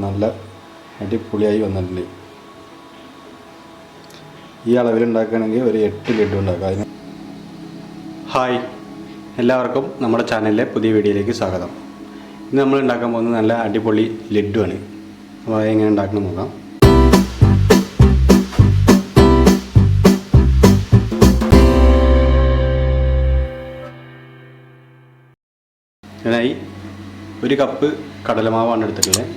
നല്ല അടിപൊളിയായി വന്നിട്ടുണ്ട്. ഈ അളവിൽ ഉണ്ടാക്കുകയാണെങ്കിൽ ഒരു 8 ലഡ്ഡു ഉണ്ടാക്കാം. അതിന് ഹായ്, എല്ലാവർക്കും നമ്മുടെ ചാനലിലെ പുതിയ വീഡിയോയിലേക്ക് സ്വാഗതം. ഇന്ന് നമ്മൾ ഉണ്ടാക്കാൻ പോകുന്നത് നല്ല അടിപൊളി ലഡ്ഡു ആണ്. അപ്പോൾ അതെങ്ങനെ ഉണ്ടാക്കണം നോക്കാം. ഇതിനായി 1 കപ്പ് കടലമാവാണ് എടുത്തിട്ടുള്ളത്.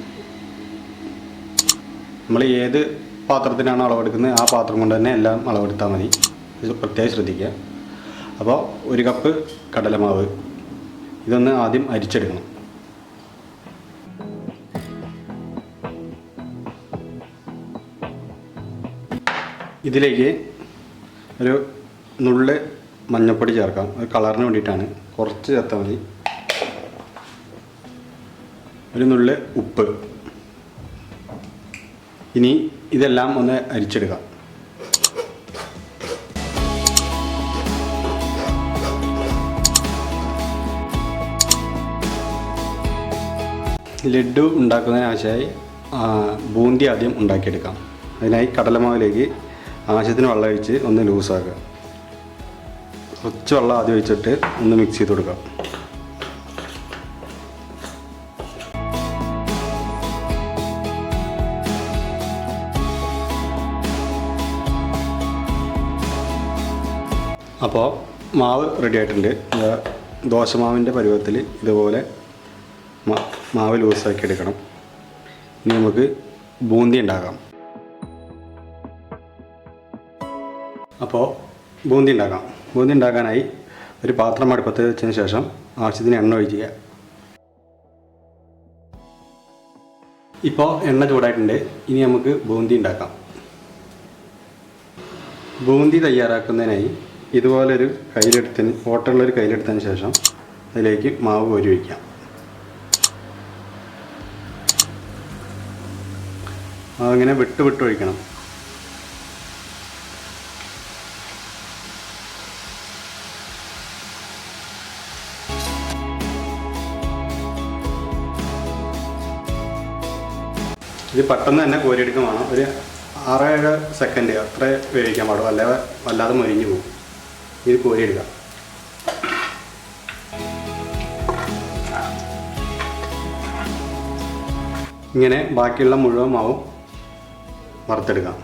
നമ്മൾ ഏത് പാത്രത്തിനാണ് അളവെടുക്കുന്നത് ആ പാത്രം കൊണ്ട് തന്നെ എല്ലാം അളവെടുത്താൽ മതി. ഇത് പ്രത്യേകം ശ്രദ്ധിക്കുക. അപ്പോൾ 1 കപ്പ് കടലമാവ് ഇതൊന്ന് ആദ്യം അരിച്ചെടുക്കണം. ഇതിലേക്ക് ഒരു നുള്ള് മഞ്ഞൾപ്പൊടി ചേർക്കാം. അത് കളറിന് വേണ്ടിയിട്ടാണ്, കുറച്ച് ചേർത്താൽ മതി. ഒരു നുള്ള് ഉപ്പ്. ഇനി ഇതെല്ലാം ഒന്ന് അരിച്ചെടുക്കാം. ലഡ്ഡു ഉണ്ടാക്കുന്നതിന് ആവശ്യമായി ബൂന്തി ആദ്യം ഉണ്ടാക്കിയെടുക്കാം. അതിനായി കടലമാവിലേക്ക് ആവശ്യത്തിന് വെള്ളം ഒഴിച്ച് ഒന്ന് ലൂസാക്കുക. കുറച്ച് വെള്ളം ആദ്യം ഒഴിച്ചിട്ട് ഒന്ന് മിക്സ് ചെയ്ത് കൊടുക്കാം. അപ്പോൾ മാവ് റെഡി ആയിട്ടുണ്ട്. ദോശമാവിൻ്റെ പരുവത്തിൽ ഇതുപോലെ മാവ് ലൂസാക്കി എടുക്കണം. ഇനി നമുക്ക് ബൂന്തി ഉണ്ടാക്കാം. അപ്പോൾ ബൂന്തി ഉണ്ടാക്കാനായി ഒരു പാത്രം അടുപ്പത്ത് വെച്ചതിന് ശേഷം ആവശ്യത്തിന് എണ്ണ ഒഴിക്കുക. ഇപ്പോൾ എണ്ണ ചൂടായിട്ടുണ്ട്. ഇനി നമുക്ക് ബൂന്തി ഉണ്ടാക്കാം. ബൂന്തി തയ്യാറാക്കുന്നതിനായി ഇതുപോലൊരു ഓട്ടമുള്ളൊരു കയ്യിലെടുത്തതിന് ശേഷം അതിലേക്ക് മാവ് കോരി വയ്ക്കാം. അതിങ്ങനെ വിട്ട് ഒഴിക്കണം. ഇത് പെട്ടെന്ന് തന്നെ കോരിയെടുക്കാൻ വേണം. ഒരു 6-7 സെക്കൻഡ് അത്ര വേവിക്കാൻ പാടും, വല്ലാതെ മൊരിഞ്ഞു പോകും. ഇത് കോരിയെടുക്കാം. ഇങ്ങനെ ബാക്കിയുള്ള മുഴുവൻ മാവും വറുത്തെടുക്കാം.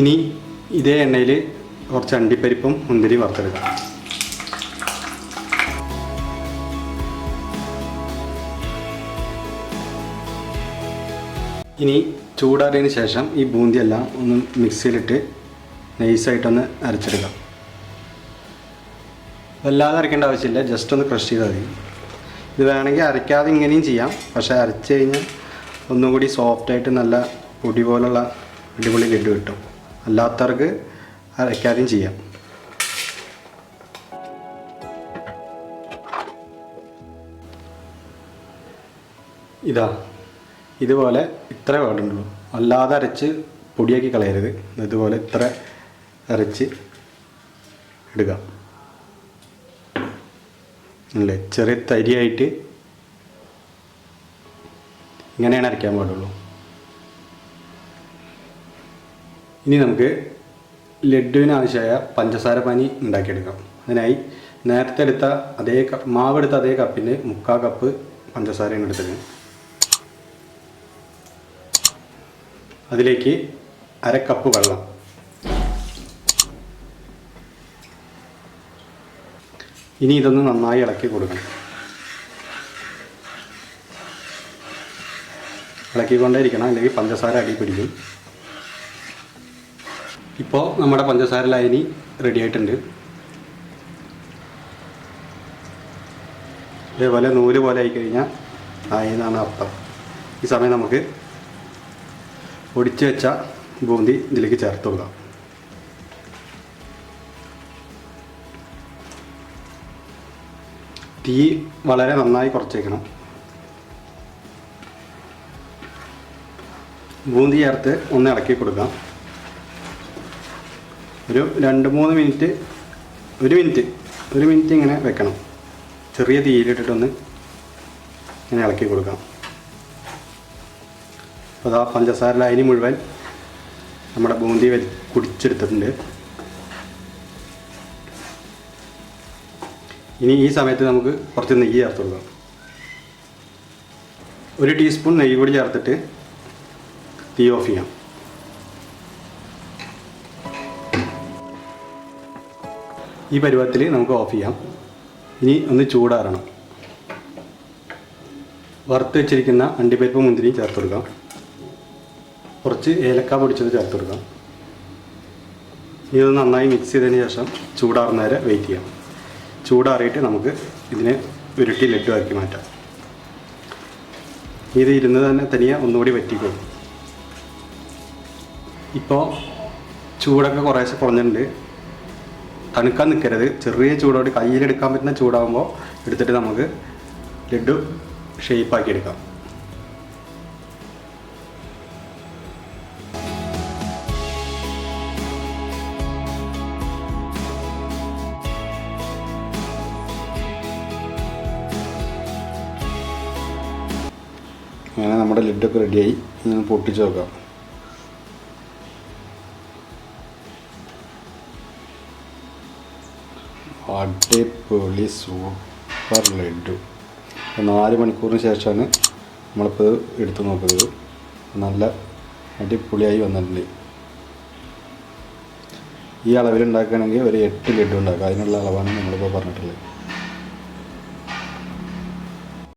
ഇനി ഇതേ എണ്ണയിൽ കുറച്ച് അണ്ടിപ്പരിപ്പും മുന്തിരി വറുത്തെടുക്കാം. ഇനി ചൂടാറിയതിന് ശേഷം ഈ ബൂന്തിയെല്ലാം ഒന്ന് മിക്സിയിലിട്ട് നൈസായിട്ടൊന്ന് അരച്ചെടുക്കാം. വല്ലാതെ അരയ്ക്കേണ്ട ആവശ്യമില്ല, ജസ്റ്റ് ഒന്ന് ക്രഷ് ചെയ്താൽ മതി. ഇത് വേണമെങ്കിൽ അരയ്ക്കാതെ ഇങ്ങനെയും ചെയ്യാം, പക്ഷേ അരച്ച് കഴിഞ്ഞാൽ ഒന്നും കൂടി സോഫ്റ്റായിട്ട് നല്ല പൊടി പോലുള്ള അടിപൊളി ലഡ്ഡു കിട്ടും. അല്ലാത്തവർക്ക് അരയ്ക്കാതെയും ചെയ്യാം. ഇതുപോലെ ഇത്ര പാടുള്ളൂ. അല്ലാതെ അരച്ച് പൊടിയാക്കി കളയരുത്. ഇതുപോലെ ഇത്ര അരച്ച് എടുക്കാം. അല്ലേ, ചെറിയ തരിയായിട്ട് ഇങ്ങനെയാണ് അരയ്ക്കാൻ പാടുള്ളൂ. ഇനി നമുക്ക് ലഡ്ഡുവിന് ആവശ്യമായ പഞ്ചസാര പാനി ഉണ്ടാക്കിയെടുക്കാം. അതിനായി നേരത്തെ എടുത്ത മാവെടുത്ത അതേ കപ്പിന് 3/4 കപ്പ് പഞ്ചസാരയാണ് എടുത്തത്. അതിലേക്ക് 1/2 കപ്പ് വെള്ളം. ഇനി ഇതൊന്ന് നന്നായി ഇളക്കി കൊടുക്കണം. ഇളക്കിക്കൊണ്ടേയിരിക്കണം, അല്ലെങ്കിൽ പഞ്ചസാര അടി പിടിക്കും. ഇപ്പോൾ നമ്മുടെ പഞ്ചസാര ലായനി റെഡി ആയിട്ടുണ്ട്. ഇതേപോലെ നൂല് പോലെ ആയിക്കഴിഞ്ഞാൽ ആയെന്നാണ് അർത്ഥം. ഈ സമയം നമുക്ക് പൊടിച്ച് വെച്ച ബൂന്തി ഇതിലേക്ക് ചേർത്ത് കൊടുക്കാം. തീ വളരെ നന്നായി കുറച്ച് വയ്ക്കണം. ബൂന്തി ചേർത്ത് ഒന്ന് ഇളക്കി കൊടുക്കാം. ഒരു 2-3 മിനിറ്റ്, 1 മിനിറ്റ് 1 മിനിറ്റ് ഇങ്ങനെ വെക്കണം. ചെറിയ തീയിലിട്ടിട്ടൊന്ന് ഇങ്ങനെ ഇളക്കി കൊടുക്കാം. അപ്പോൾ ആ പഞ്ചസാര ലായനി മുഴുവൻ നമ്മുടെ ബൂന്തി കുടിച്ചെടുത്തിട്ടുണ്ട്. ഇനി ഈ സമയത്ത് നമുക്ക് കുറച്ച് നെയ്യ് ചേർത്ത് കൊടുക്കാം. 1 ടീസ്പൂൺ നെയ്യ് കൂടി ചേർത്തിട്ട് തീ ഓഫ് ചെയ്യാം. ഈ പരുവത്തിൽ നമുക്ക് ഓഫ് ചെയ്യാം. ഇനി ഒന്ന് ചൂടാറണം. വറുത്ത് വെച്ചിരിക്കുന്ന അണ്ടിപ്പരിപ്പ് മുന്തിരി ചേർത്ത് കൊടുക്കാം. കുറച്ച് ഏലക്ക പൊടിച്ചത് ചേർത്ത് കൊടുക്കാം. ഇത് നന്നായി മിക്സ് ചെയ്തതിന് ശേഷം ചൂടാറുന്ന വരെ വെയിറ്റ് ചെയ്യാം. ചൂടാറിയിട്ട് നമുക്ക് ഇതിനെ ഉരുട്ടി ലഡ്ഡു ആക്കി മാറ്റാം. ഇത് ഇരുന്ന് തന്നെ തനിയെ ഒന്നുകൂടി വറ്റിക്കും. ഇപ്പോൾ ചൂടൊക്കെ കുറേശ്ശെ കുറഞ്ഞിട്ടുണ്ട്. തണുക്കാൻ നിൽക്കരുത്. ചെറിയ ചൂടോട് കയ്യിലെടുക്കാൻ പറ്റുന്ന ചൂടാകുമ്പോൾ എടുത്തിട്ട് നമുക്ക് ലഡ്ഡു ഷേപ്പാക്കി എടുക്കാം. അങ്ങനെ നമ്മുടെ ലഡ്ഡൊക്കെ റെഡിയായി. ഇനി പൊട്ടിച്ച് നോക്കാം. അടിപൊളി സൂപ്പർ ലഡ്ഡു. 4 മണിക്കൂറിന് ശേഷമാണ് നമ്മളിപ്പോൾ എടുത്ത് നോക്കുന്നത്. നല്ല അടിപൊളിയായി വന്നിട്ടുണ്ട്. ഈ അളവിൽ ഉണ്ടാക്കുകയാണെങ്കിൽ ഒരു 8 ലഡ്ഡു ഉണ്ടാക്കുക. അതിനുള്ള അളവാണ് നമ്മളിപ്പോൾ പറഞ്ഞിട്ടുള്ളത്.